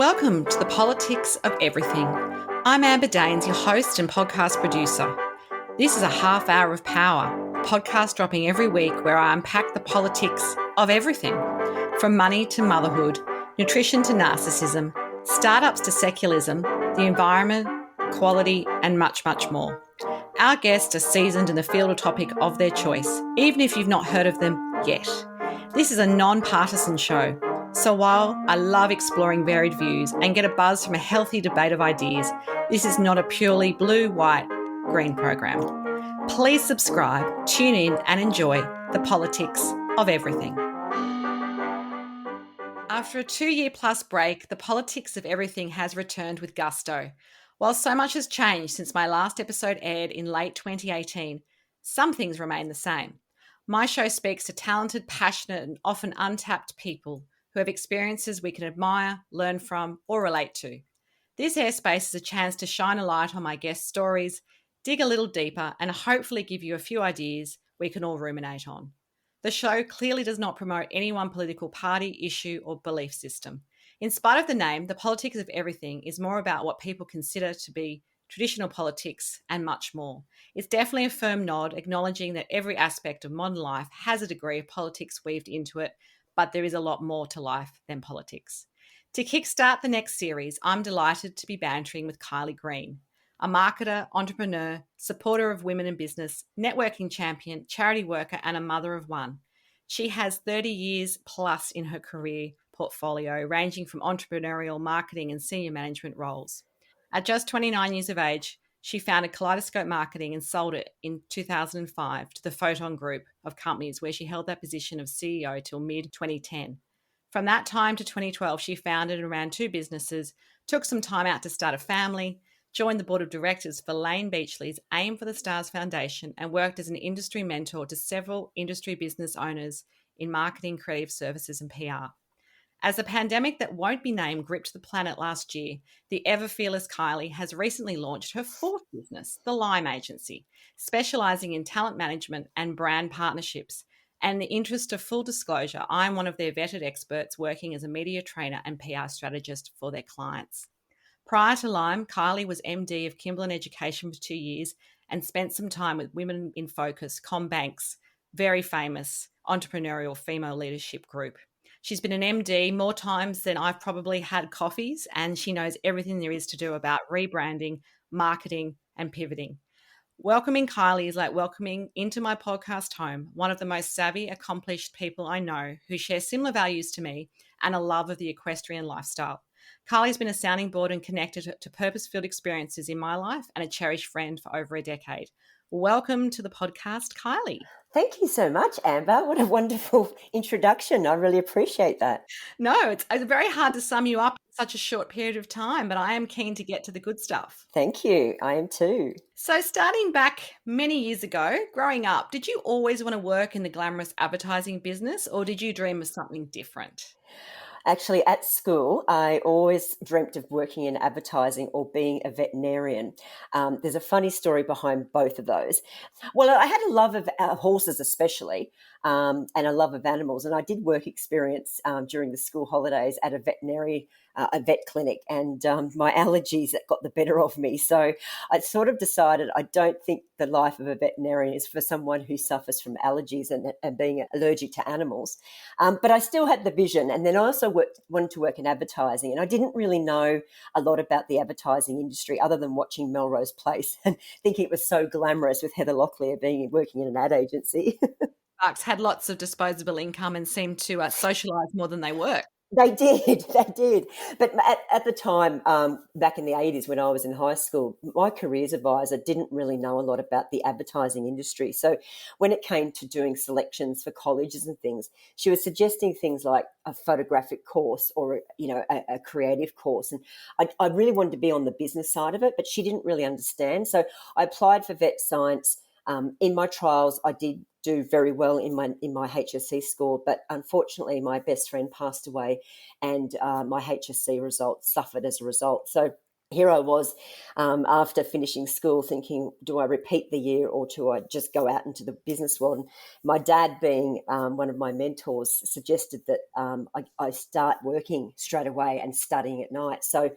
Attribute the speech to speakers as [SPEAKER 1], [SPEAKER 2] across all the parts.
[SPEAKER 1] Welcome to the Politics of Everything. I'm Amber Daines, your host and podcast producer. This is a half hour of power, a podcast dropping every week where I unpack the politics of everything, from money to motherhood, nutrition to narcissism, startups to secularism, the environment, quality, and much, much more. Our guests are seasoned in the field or topic of their choice, even if you've not heard of them yet. This is a non-partisan show. So while I love exploring varied views and get a buzz from a healthy debate of ideas, this is not a purely blue, white, green program. Please subscribe, tune in and enjoy the politics of everything. After a 2-year plus break, the politics of everything has returned with gusto. While so much has changed since my last episode aired in late 2018, some things remain the same. My show speaks to talented, passionate and often untapped people who have experiences we can admire, learn from, or relate to. This airspace is a chance to shine a light on my guest stories, dig a little deeper, and hopefully give you a few ideas we can all ruminate on. The show clearly does not promote any one political party, issue, or belief system. In spite of the name, the politics of everything is more about what people consider to be traditional politics and much more. It's definitely a firm nod, acknowledging that every aspect of modern life has a degree of politics weaved into it, but there is a lot more to life than politics. To kickstart the next series, I'm delighted to be bantering with Kylie Green, a marketer, entrepreneur, supporter of women in business, networking champion, charity worker, and a mother of one. She has 30 years plus in her career portfolio, ranging from entrepreneurial, marketing, and senior management roles. At just 29 years of age, she founded Kaleidoscope Marketing and sold it in 2005 to the Photon Group of Companies, where she held that position of CEO till mid-2010. From that time to 2012, she founded and ran 2 businesses, took some time out to start a family, joined the board of directors for Layne Beachley's Aim for the Stars Foundation, and worked as an industry mentor to several industry business owners in marketing, creative services, and PR. As the pandemic that won't be named gripped the planet last year, the ever-fearless Kylie has recently launched her 4th business, the Layne Agency, specialising in talent management and brand partnerships. And in the interest of full disclosure, I'm one of their vetted experts working as a media trainer and PR strategist for their clients. Prior to Layne, Kylie was MD of Kimberlin Education for 2 years and spent some time with Women in Focus, Comm, very famous entrepreneurial female leadership group. She's been an MD more times than I've probably had coffees, and she knows everything there is to do about rebranding, marketing, and pivoting. Welcoming Kylie is like welcoming into my podcast home one of the most savvy, accomplished people I know who share similar values to me and a love of the equestrian lifestyle. Kylie's been a sounding board and connected to purpose-filled experiences in my life and a cherished friend for over a decade. Welcome to the podcast, Kylie.
[SPEAKER 2] Thank you so much, Amber. What a wonderful introduction. I really appreciate that.
[SPEAKER 1] No, it's very hard to sum you up in such a short period of time, but I am keen to get to the good stuff.
[SPEAKER 2] Thank you. I am too.
[SPEAKER 1] So starting back many years ago, growing up, did you always want to work in the glamorous advertising business, or did you dream of something different?
[SPEAKER 2] Actually, at school, I always dreamt of working in advertising or being a veterinarian. There's a funny story behind both of those. Well, I had a love of horses especially, and a love of animals. And I did work experience during the school holidays at a vet clinic, and my allergies that got the better of me. So I sort of decided I don't think the life of a veterinarian is for someone who suffers from allergies and being allergic to animals. But I still had the vision. And then I also wanted to work in advertising. And I didn't really know a lot about the advertising industry other than watching Melrose Place and thinking it was so glamorous with Heather Locklear working in an ad agency.
[SPEAKER 1] Had lots of disposable income and seemed to socialise more than they work.
[SPEAKER 2] They did. But at the time, back in the 80s when I was in high school, my careers advisor didn't really know a lot about the advertising industry. So when it came to doing selections for colleges and things, she was suggesting things like a photographic course or, a creative course. And I really wanted to be on the business side of it, but she didn't really understand. So I applied for vet science. In my trials, I did do very well in my HSC score, but unfortunately my best friend passed away and my HSC results suffered as a result. So here I was after finishing school thinking, do I repeat the year or do I just go out into the business world? And my dad, being one of my mentors, suggested that I start working straight away and studying at night. So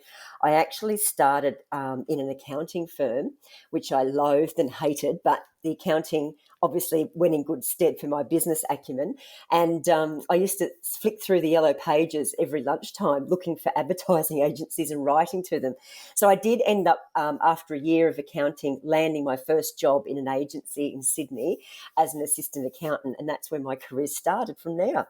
[SPEAKER 2] I actually started in an accounting firm, which I loathed and hated, but the accounting obviously went in good stead for my business acumen. And I used to flick through the yellow pages every lunchtime looking for advertising agencies and writing to them. So I did end up, after a year of accounting, landing my first job in an agency in Sydney as an assistant accountant. And that's where my career started from there.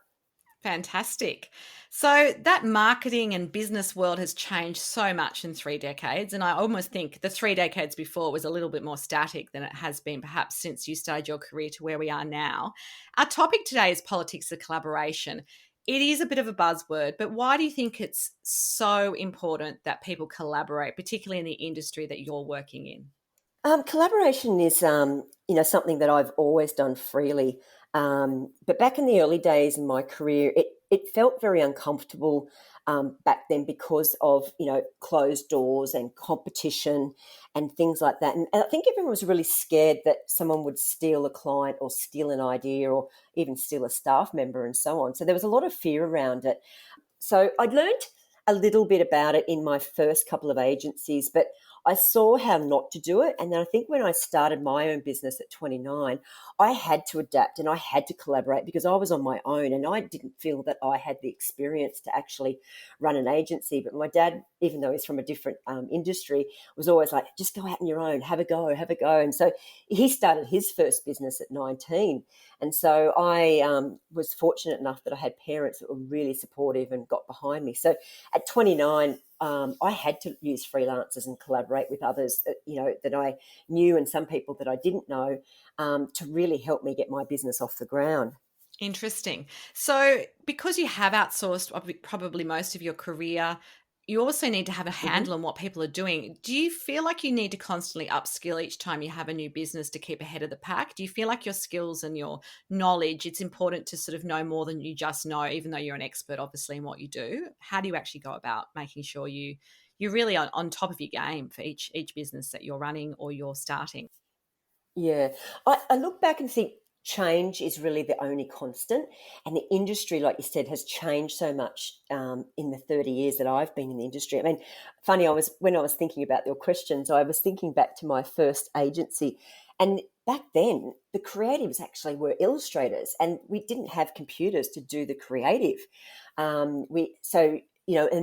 [SPEAKER 1] Fantastic. So that marketing and business world has changed so much in 3 decades. And I almost think the 3 decades before was a little bit more static than it has been perhaps since you started your career to where we are now. Our topic today is politics of collaboration. It is a bit of a buzzword, but why do you think it's so important that people collaborate, particularly in the industry that you're working in?
[SPEAKER 2] Collaboration is, something that I've always done freely. But back in the early days in my career, it felt very uncomfortable back then because of, closed doors and competition and things like that. And I think everyone was really scared that someone would steal a client or steal an idea or even steal a staff member and so on. So there was a lot of fear around it. So I'd learned a little bit about it in my first couple of agencies, but I saw how not to do it. And then I think when I started my own business at 29, I had to adapt and I had to collaborate because I was on my own and I didn't feel that I had the experience to actually run an agency. But my dad, even though he's from a different industry, was always like, just go out on your own, have a go, have a go. And so he started his first business at 19. And so I was fortunate enough that I had parents that were really supportive and got behind me. So at 29, I had to use freelancers and collaborate with others that I knew and some people that I didn't know to really help me get my business off the ground.
[SPEAKER 1] Interesting. So, because you have outsourced probably most of your career, you also need to have a
[SPEAKER 2] hmm
[SPEAKER 1] handle on what people are doing. Do you feel like you need to constantly upskill each time you have a new business to keep ahead of the pack? Do you feel like your skills and your knowledge, it's important to sort of know more than you just know, even though you're an expert, obviously, in what you do? How do you actually go about making sure you're really on top of your game for each business that you're running or you're starting?
[SPEAKER 2] Yeah. I look back and think change is really the only constant. And the industry, like you said, has changed so much in the 30 years that I've been in the industry. I mean, funny, when I was thinking about your questions, I was thinking back to my first agency. And back then, the creatives actually were illustrators and we didn't have computers to do the creative. And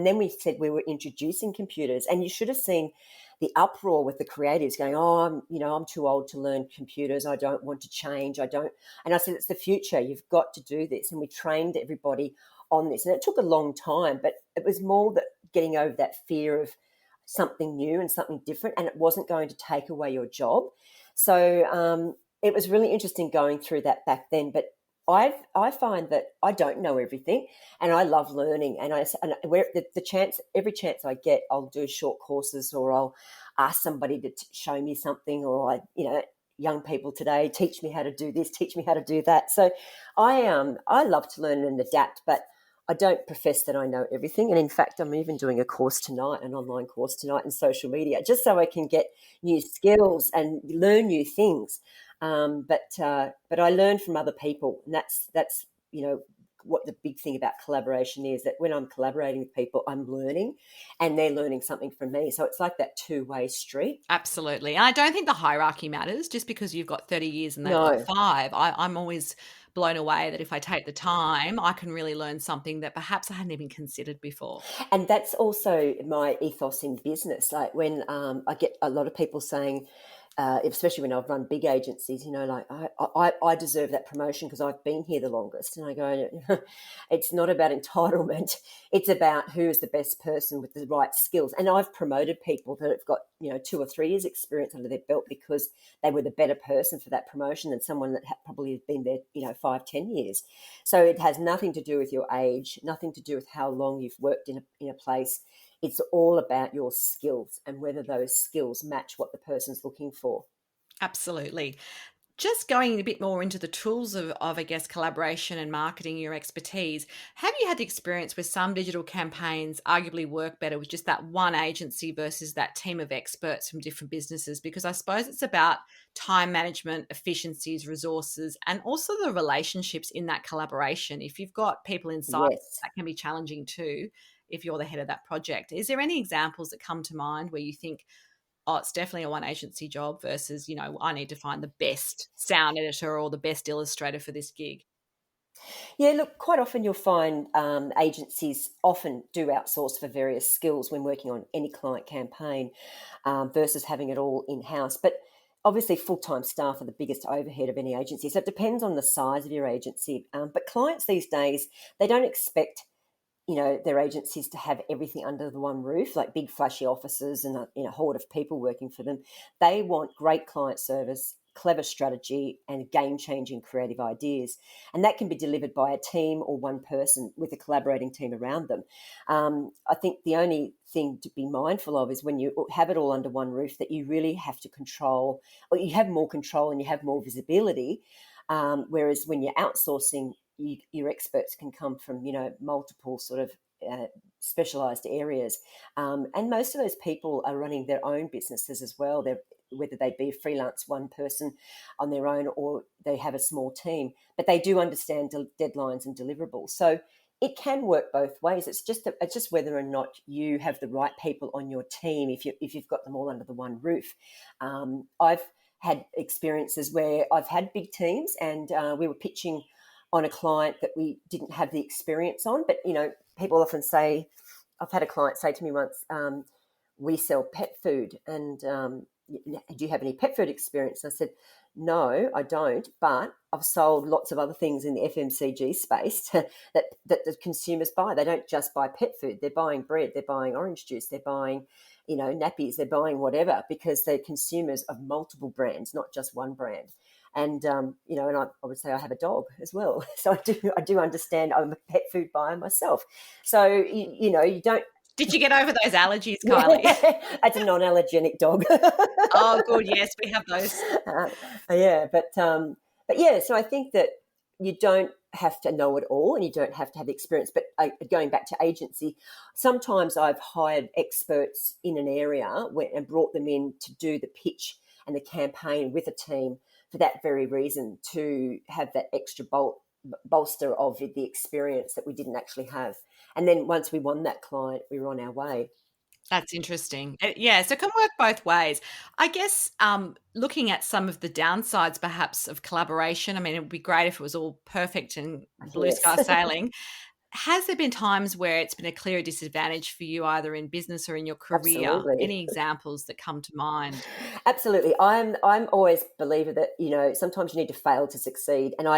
[SPEAKER 2] then we said we were introducing computers and you should have seen the uproar with the creatives going, oh, I'm too old to learn computers. I don't want to change. I don't. And I said, it's the future. You've got to do this. And we trained everybody on this. And it took a long time, but it was more that getting over that fear of something new and something different. And it wasn't going to take away your job. So it was really interesting going through that back then. But I find that I don't know everything, and I love learning. And where the chance, every chance I get, I'll do short courses, or I'll ask somebody to show me something, or young people today teach me how to do this, teach me how to do that. So I love to learn and adapt, but I don't profess that I know everything. And in fact, I'm even doing a course tonight, an online course tonight in social media, just so I can get new skills and learn new things. But I learn from other people, and that's what the big thing about collaboration is, that when I'm collaborating with people, I'm learning, and they're learning something from me. So it's like that two-way street.
[SPEAKER 1] Absolutely. And I don't think the hierarchy matters just because you've got 30 years and they've got
[SPEAKER 2] No,
[SPEAKER 1] 5. I'm always blown away that if I take the time, I can really learn something that perhaps I hadn't even considered before.
[SPEAKER 2] and that's also my ethos in business. Like when I get a lot of people saying, especially when I've run big agencies, like I deserve that promotion because I've been here the longest. And I go, it's not about entitlement. It's about who is the best person with the right skills. And I've promoted people that have got, 2 or 3 years experience under their belt because they were the better person for that promotion than someone that probably has been there, 5, 10 years. So it has nothing to do with your age, nothing to do with how long you've worked in a place. It's all about your skills and whether those skills match what the person's looking for.
[SPEAKER 1] Absolutely. Just going a bit more into the tools of, I guess, collaboration and marketing, your expertise, have you had the experience where some digital campaigns arguably work better with just that one agency versus that team of experts from different businesses? Because I suppose it's about time management, efficiencies, resources, and also the relationships in that collaboration. If you've got people inside,
[SPEAKER 2] Yes.
[SPEAKER 1] that can be challenging too if you're the head of that project. Is there any examples that come to mind where you think, oh, it's definitely a one agency job versus, I need to find the best sound editor or the best illustrator for this gig?
[SPEAKER 2] Yeah, look, quite often you'll find agencies often do outsource for various skills when working on any client campaign versus having it all in house. But obviously, full time staff are the biggest overhead of any agency. So it depends on the size of your agency. But clients these days, they don't expect their agencies to have everything under the one roof, like big flashy offices and a horde of people working for them. They want great client service, clever strategy, and game-changing creative ideas. And that can be delivered by a team or one person with a collaborating team around them. I think the only thing to be mindful of is when you have it all under one roof, that you really have to control, or you have more control and you have more visibility. Whereas when you're outsourcing, your experts can come from multiple sort of specialized areas, and most of those people are running their own businesses as well. Whether they be a freelance one person on their own or they have a small team, but they do understand deadlines and deliverables. So it can work both ways. It's just whether or not you have the right people on your team. If you've got them all under the one roof, I've had experiences where I've had big teams and we were pitching on a client that we didn't have the experience on. But, people often say, I've had a client say to me once, we sell pet food and do you have any pet food experience? And I said, no, I don't, but I've sold lots of other things in the FMCG space that the consumers buy. They don't just buy pet food. They're buying bread, they're buying orange juice, they're buying, nappies, they're buying whatever, because they're consumers of multiple brands, not just one brand. And and I would say I have a dog as well, so I do understand. I'm a pet food buyer myself, so you don't.
[SPEAKER 1] Did you get over those allergies,
[SPEAKER 2] Yeah,
[SPEAKER 1] Kylie?
[SPEAKER 2] it's a non-allergenic dog.
[SPEAKER 1] Oh, good. Yes, we have those.
[SPEAKER 2] Yeah, but yeah. So I think that you don't have to know it all, and you don't have to have the experience. But going back to agency, sometimes I've hired experts in an area and brought them in to do the pitch and the campaign with a team for that very reason, to have that extra bolster of the experience that we didn't actually have. And then once we won that client, we were on our way.
[SPEAKER 1] That's interesting. Yeah, so it can work both ways. I guess looking at some of the downsides perhaps of collaboration, I mean, it would be great if it was all perfect and blue
[SPEAKER 2] Yes.
[SPEAKER 1] sky sailing. Has there been times where it's been a clear disadvantage for you either in business or in your career?
[SPEAKER 2] Absolutely.
[SPEAKER 1] Any examples that come to mind?
[SPEAKER 2] Absolutely. I'm always a believer that, sometimes you need to fail to succeed. And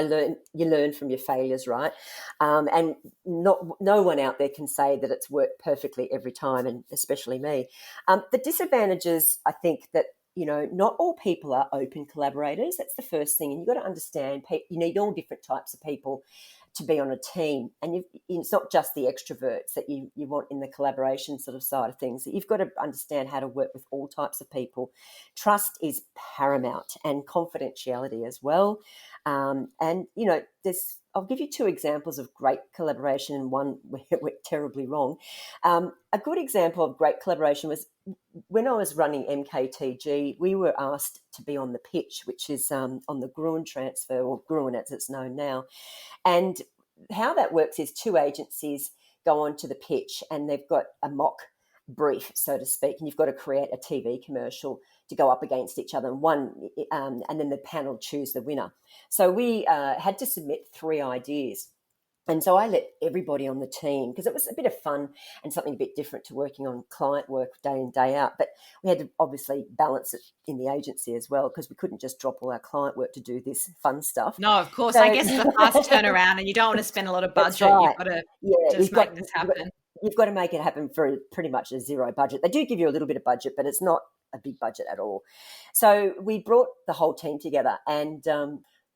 [SPEAKER 2] you learn from your failures, right? And no one out there can say that it's worked perfectly every time, and especially me. The disadvantages, I think that, not all people are open collaborators. That's the first thing. And you've got to understand, you need all different types of people to be on a team, and it's not just the extroverts that you want in the collaboration sort of side of things. You've got to understand how to work with all types of people. Trust is paramount, and confidentiality as well. And I'll give you two examples of great collaboration and one where it went terribly wrong. A good example of great collaboration was when I was running MKTG. We were asked to be on the pitch, which is on the Gruen transfer, or Gruen as it's known now. And how that works is two agencies go onto the pitch and they've got a mock brief, so to speak, and you've got to create a TV commercial to go up against each other, and then the panel choose the winner. So we had to submit 3 ideas. And so I let everybody on the team, because it was a bit of fun and something a bit different to working on client work day in, day out. But we had to obviously balance it in the agency as well, because we couldn't just drop all our client work to do this fun stuff.
[SPEAKER 1] No, of course.
[SPEAKER 2] So
[SPEAKER 1] I guess it's a fast turnaround and you don't want to spend a lot of
[SPEAKER 2] that's
[SPEAKER 1] budget. You've
[SPEAKER 2] right.
[SPEAKER 1] got to
[SPEAKER 2] Yeah,
[SPEAKER 1] just make this happen.
[SPEAKER 2] you've got to make it happen for pretty much a zero budget. They do give you a little bit of budget, but it's not a big budget at all. So we brought the whole team together, and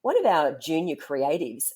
[SPEAKER 2] one of our junior creatives,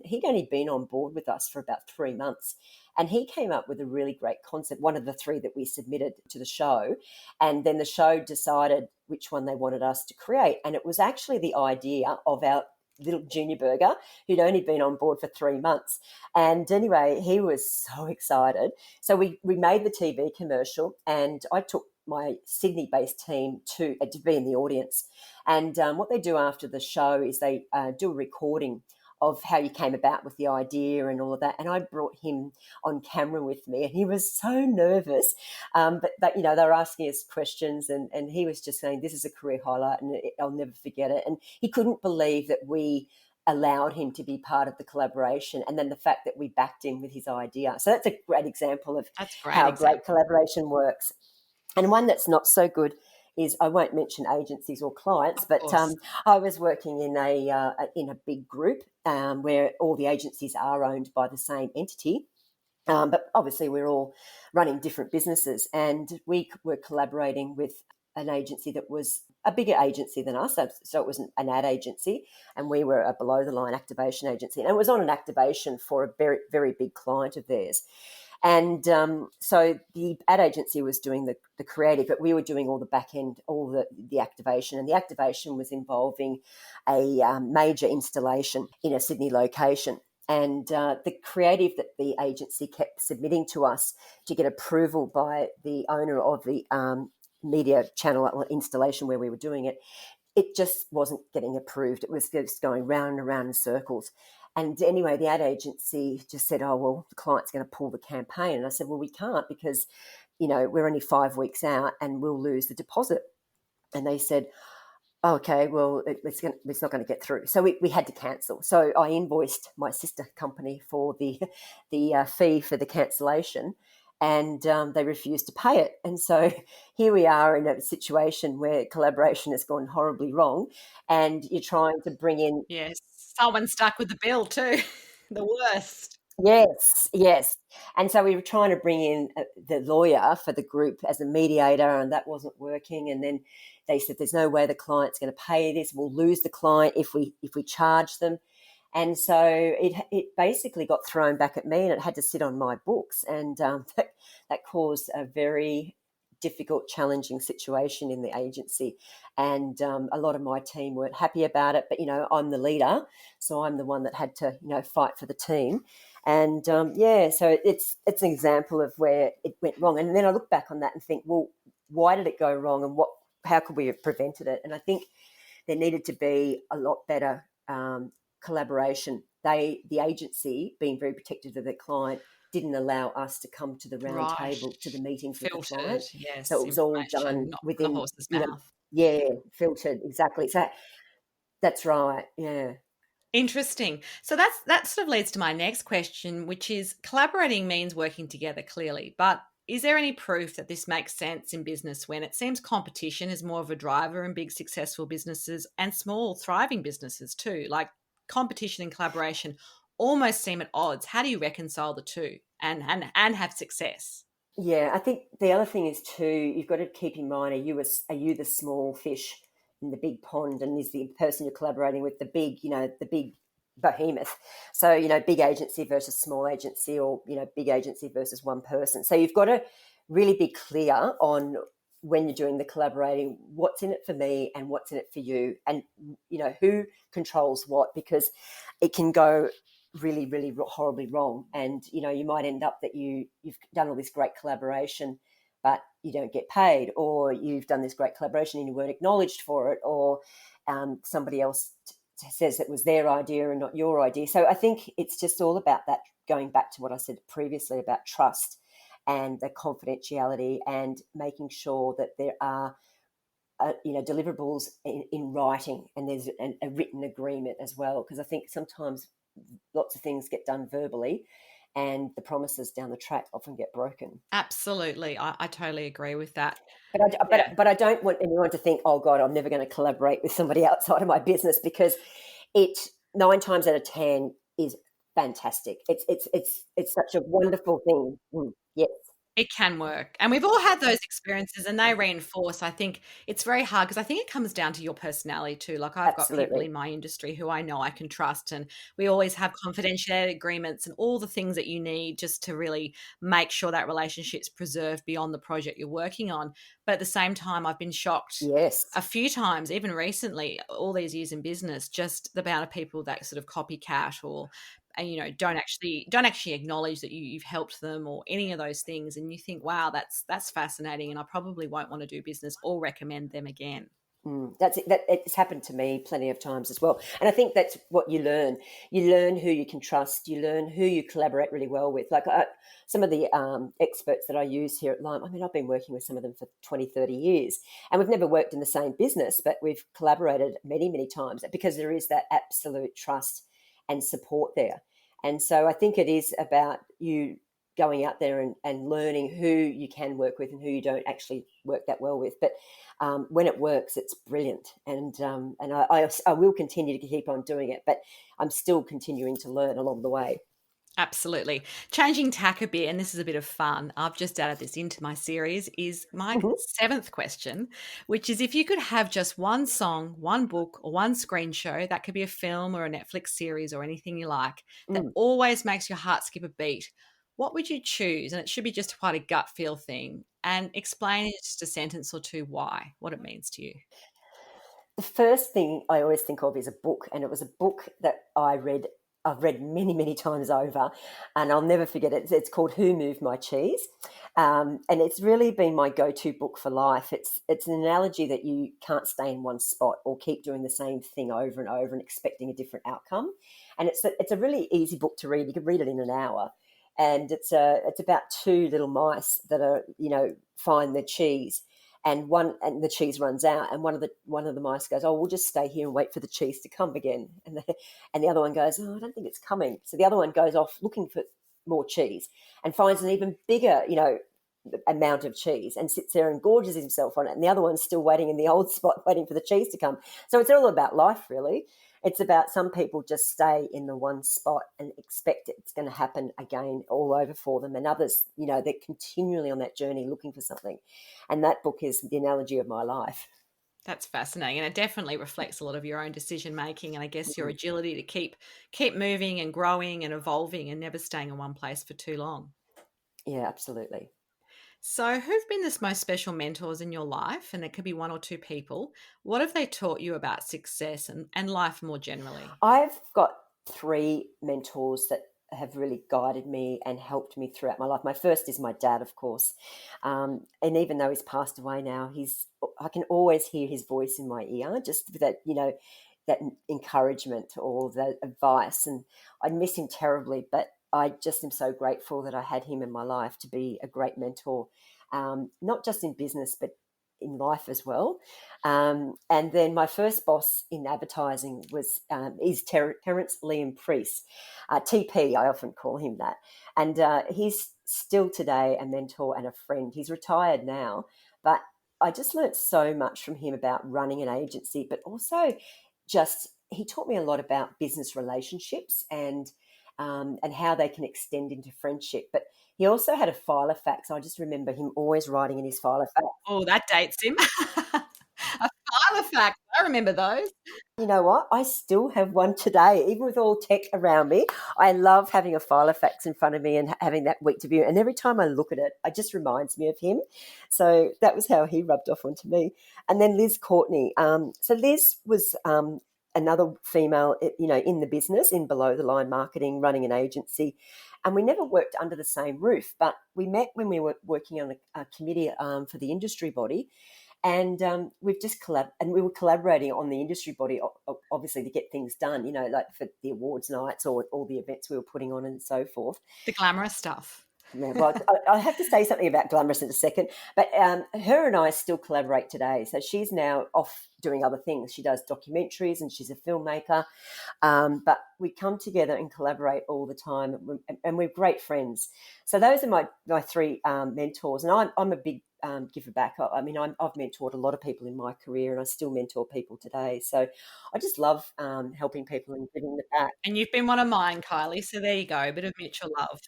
[SPEAKER 2] he'd only been on board with us for about 3 months, And he came up with a really great concept, one of the three that we submitted to the show. And then the show decided which one they wanted us to create. And it was actually the idea of our little junior burger who'd only been on board for 3 months. And anyway, he was so excited. So we made the TV commercial, and I took my Sydney-based team to be in the audience. And what they do after the show is they do a recording of how you came about with the idea and all of that. And I brought him on camera with me, and he was so nervous. But they were asking us questions, and he was just saying, this is a career highlight, and I'll never forget it. And he couldn't believe that we allowed him to be part of the collaboration, and then the fact that we backed him with his idea. So that's a great example of
[SPEAKER 1] That's a great
[SPEAKER 2] how
[SPEAKER 1] example.
[SPEAKER 2] great collaboration works. And one that's not so good is, I won't mention agencies or clients,
[SPEAKER 1] Of
[SPEAKER 2] but
[SPEAKER 1] course.
[SPEAKER 2] I was working in a big group where all the agencies are owned by the same entity. But obviously, we're all running different businesses, and we were collaborating with an agency that was a bigger agency than us. So it was an ad agency, and we were a below the line activation agency. And it was on an activation for a very, very big client of theirs. And so the ad agency was doing the creative, but we were doing all the back end, all the activation. And the activation was involving a major installation in a Sydney location. And the creative that the agency kept submitting to us to get approval by the owner of the media channel or installation where we were doing it, it just wasn't getting approved. It was just going round and around in circles. And anyway, the ad agency just said, oh, well, the client's going to pull the campaign. And I said, well, we can't, because, we're only 5 weeks out and we'll lose the deposit. And they said, okay, well, it's not going to get through. So we had to cancel. So I invoiced my sister company for the fee for the cancellation, and they refused to pay it. And so here we are in a situation where collaboration has gone horribly wrong, and you're trying to bring in.
[SPEAKER 1] Yes. Someone stuck with the bill too. The worst.
[SPEAKER 2] Yes, yes. And so we were trying to bring in the lawyer for the group as a mediator, and that wasn't working. And then they said, there's no way the client's going to pay this. We'll lose the client if we charge them. And so it basically got thrown back at me, and it had to sit on my books. And that caused a very difficult, challenging situation in the agency. And a lot of my team weren't happy about it. But, I'm the leader, so I'm the one that had to, fight for the team. And so it's an example of where it went wrong. And then I look back on that and think, well, why did it go wrong, and how could we have prevented it? And I think there needed to be a lot better collaboration. The agency, being very protective of their client, didn't allow us to come to the round
[SPEAKER 1] Right.
[SPEAKER 2] table, to the meetings with the
[SPEAKER 1] Filtered,
[SPEAKER 2] client. So
[SPEAKER 1] yes,
[SPEAKER 2] it was all
[SPEAKER 1] information,
[SPEAKER 2] done
[SPEAKER 1] not from the
[SPEAKER 2] within,
[SPEAKER 1] horse's mouth.
[SPEAKER 2] filtered, exactly. So that's right, yeah.
[SPEAKER 1] Interesting. So that sort of leads to my next question, which is, collaborating means working together, clearly, but is there any proof that this makes sense in business when it seems competition is more of a driver in big successful businesses and small thriving businesses too? Like, competition and collaboration almost seem at odds. How do you reconcile the two and have success?
[SPEAKER 2] Yeah, I think the other thing is too, you've got to keep in mind, are you the small fish in the big pond, and is the person you're collaborating with the big behemoth? So, big agency versus small agency, or, big agency versus one person. So you've got to really be clear on, when you're doing the collaborating, what's in it for me and what's in it for you, and, who controls what, because it can go really, really horribly wrong. And, you might end up that you've done all this great collaboration, but you don't get paid, or you've done this great collaboration and you weren't acknowledged for it, or somebody else says it was their idea and not your idea. So I think it's just all about that, going back to what I said previously about trust and the confidentiality, and making sure that there are deliverables in writing, and there's a written agreement as well, because I think sometimes lots of things get done verbally, and the promises down the track often get broken.
[SPEAKER 1] Absolutely. I totally agree with that.
[SPEAKER 2] But
[SPEAKER 1] Yeah.
[SPEAKER 2] but I don't want anyone to think, oh God, I'm never going to collaborate with somebody outside of my business, because it 9 times out of 10 is fantastic. It's such a wonderful thing. Yes.
[SPEAKER 1] It can work. And we've all had those experiences and they reinforce. I think it's very hard because I think it comes down to your personality too. Like I've got people
[SPEAKER 2] Absolutely.
[SPEAKER 1] in my industry who I know I can trust, and we always have confidentiality agreements and all the things that you need just to really make sure that relationship's preserved beyond the project you're working on. But at the same time, I've been shocked
[SPEAKER 2] Yes.
[SPEAKER 1] a few times, even recently, all these years in business, just the amount of people that sort of copycat or and don't actually acknowledge that you've helped them or any of those things, and you think, wow, that's fascinating, and I probably won't want to do business or recommend them again.
[SPEAKER 2] That's it. That it's happened to me plenty of times as well, and I think that's what you learn. You learn who you can trust. You learn who you collaborate really well with. Like some of the experts that I use here at Lyme. I mean, I've been working with some of them for 20, 30 years, and we've never worked in the same business, but we've collaborated many, many times because there is that absolute trust and support there. And so I think it is about you going out there and learning who you can work with and who you don't actually work that well with. But when it works, it's brilliant, and I will continue to keep on doing it, but I'm still continuing to learn along the way.
[SPEAKER 1] Absolutely. Changing tack a bit, and this is a bit of fun. I've just added this into my series, is my
[SPEAKER 2] Mhm.
[SPEAKER 1] seventh question, which is if you could have just one song, one book, or one screen show, that could be a film or a Netflix series or anything you like, that
[SPEAKER 2] Mm.
[SPEAKER 1] always makes your heart skip a beat, what would you choose? And it should be just quite a gut feel thing. And explain in just a sentence or two why, what it means to you.
[SPEAKER 2] The first thing I always think of is a book, and it was a book that I've read many, many times over, and I'll never forget it. It's called "Who Moved My Cheese," and it's really been my go-to book for life. It's an analogy that you can't stay in one spot or keep doing the same thing over and over and expecting a different outcome. And it's a really easy book to read. You can read it in an hour, and it's about two little mice that are find the cheese, and the cheese runs out, and one of the mice goes, "Oh, we'll just stay here and wait for the cheese to come again." And the other one goes, "Oh, I don't think it's coming." So the other one goes off looking for more cheese and finds an even bigger, amount of cheese, and sits there and gorges himself on it. And the other one's still waiting in the old spot, waiting for the cheese to come. So it's all about life, really. It's about some people just stay in the one spot and expect it's going to happen again all over for them. And others, they're continually on that journey looking for something. And that book is the analogy of my life.
[SPEAKER 1] That's fascinating, and it definitely reflects a lot of your own decision making, and I guess your
[SPEAKER 2] Mm.
[SPEAKER 1] agility to keep moving and growing and evolving and never staying in one place for too long.
[SPEAKER 2] Yeah, absolutely.
[SPEAKER 1] So, who've been the most special mentors in your life? And it could be one or two people. What have they taught you about success and life more generally?
[SPEAKER 2] I've got three mentors that have really guided me and helped me throughout my life. My first is my dad, of course, and even though he's passed away now, I can always hear his voice in my ear, just with that that encouragement or that advice. And I miss him terribly, but I just am so grateful that I had him in my life to be a great mentor, not just in business but in life as well. And then my first boss in advertising is Terence Liam Priest, TP. I often call him that, and he's still today a mentor and a friend. He's retired now, but I just learnt so much from him about running an agency, but also just he taught me a lot about business relationships and how they can extend into friendship. But he also had a file of facts. I just remember him always writing in his file of facts.
[SPEAKER 1] Oh, that dates him. A file of facts. I remember those.
[SPEAKER 2] You know what? I still have one today, even with all tech around me. I love having a file of facts in front of me and having that week to view. And every time I look at it, it just reminds me of him. So that was how he rubbed off onto me. And then Liz Courtney. So Liz was another female, in the business, in below the line marketing, running an agency. And we never worked under the same roof, but we met when we were working on a committee for the industry body, and we've just and we were collaborating on the industry body, obviously, to get things done, like for the awards nights or all the events we were putting on and so forth.
[SPEAKER 1] The glamorous stuff.
[SPEAKER 2] Yeah, well, I have to say something about glamorous in a second, but her and I still collaborate today. So she's now off doing other things. She does documentaries and she's a filmmaker, but we come together and collaborate all the time, and we're great friends. So those are my three mentors, and I'm a big giver back. I mean, I've mentored a lot of people in my career, and I still mentor people today. So I just love helping people and giving it back.
[SPEAKER 1] And you've been one of mine, Kylie. So there you go, a bit of mutual love.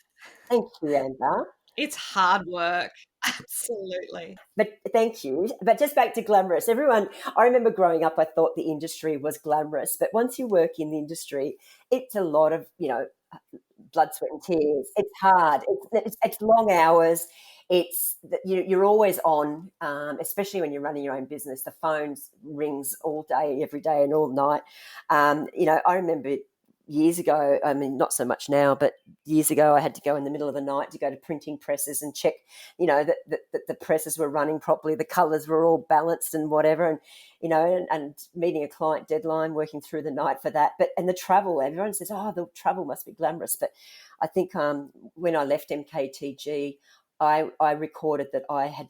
[SPEAKER 2] Thank you, Amber.
[SPEAKER 1] It's hard work. Absolutely.
[SPEAKER 2] But thank you. But just back to glamorous. Everyone, I remember growing up, I thought the industry was glamorous. But once you work in the industry, it's a lot of, blood, sweat, and tears. It's hard. It's long hours. You're always on, especially when you're running your own business. The phone rings all day, every day, and all night. I remember years ago. I mean, not so much now, but years ago, I had to go in the middle of the night to go to printing presses and check, that the presses were running properly, the colours were all balanced and whatever, and meeting a client deadline, working through the night for that. And the travel, everyone says, oh, the travel must be glamorous. But I think when I left MKTG, I recorded that I had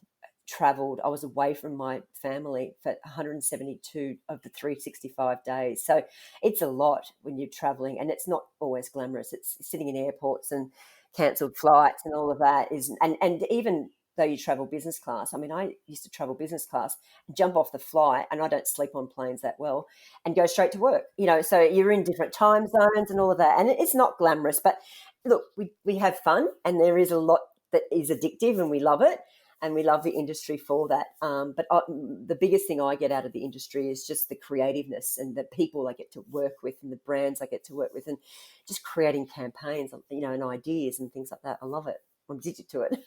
[SPEAKER 2] traveled. I was away from my family for 172 of the 365 days. So it's a lot when you're traveling, and it's not always glamorous. It's sitting in airports and cancelled flights and all of that and even though you travel business class. I mean, I used to travel business class, jump off the flight, and I don't sleep on planes that well, and go straight to work. So you're in different time zones and all of that, and it's not glamorous. But look, we have fun, and there is a lot that is addictive, and we love it. And we love the industry for that. But the biggest thing I get out of the industry is just the creativeness and the people I get to work with and the brands I get to work with, and just creating campaigns, and ideas and things like that. I love it. I'm addicted to it.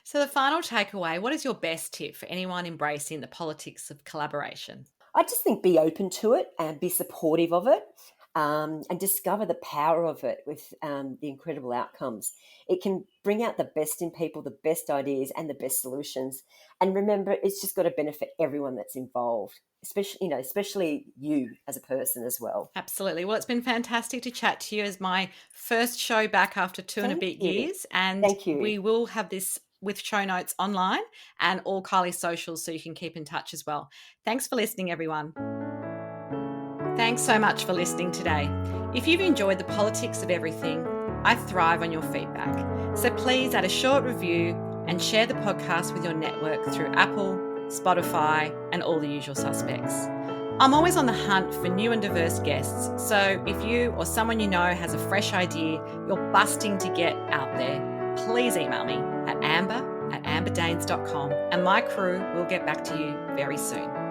[SPEAKER 1] So, the final takeaway, what is your best tip for anyone embracing the politics of collaboration?
[SPEAKER 2] I just think be open to it and be supportive of it, and discover the power of it with the incredible outcomes. It can bring out the best in people, the best ideas, and the best solutions. And remember, it's just got to benefit everyone that's involved, especially you as a person as well.
[SPEAKER 1] Absolutely. Well, it's been fantastic to chat to you as my first show back after two and a
[SPEAKER 2] Thank
[SPEAKER 1] bit
[SPEAKER 2] you.
[SPEAKER 1] years. And
[SPEAKER 2] Thank you.
[SPEAKER 1] we will have this with show notes online and all Kylie's socials so you can keep in touch as well. Thanks for listening, everyone. Thanks so much for listening today. If you've enjoyed the politics of everything, I thrive on your feedback. So please add a short review and share the podcast with your network through Apple, Spotify, and all the usual suspects. I'm always on the hunt for new and diverse guests, so if you or someone you know has a fresh idea you're busting to get out there, please email me at amber@amberdanes.com and my crew will get back to you very soon.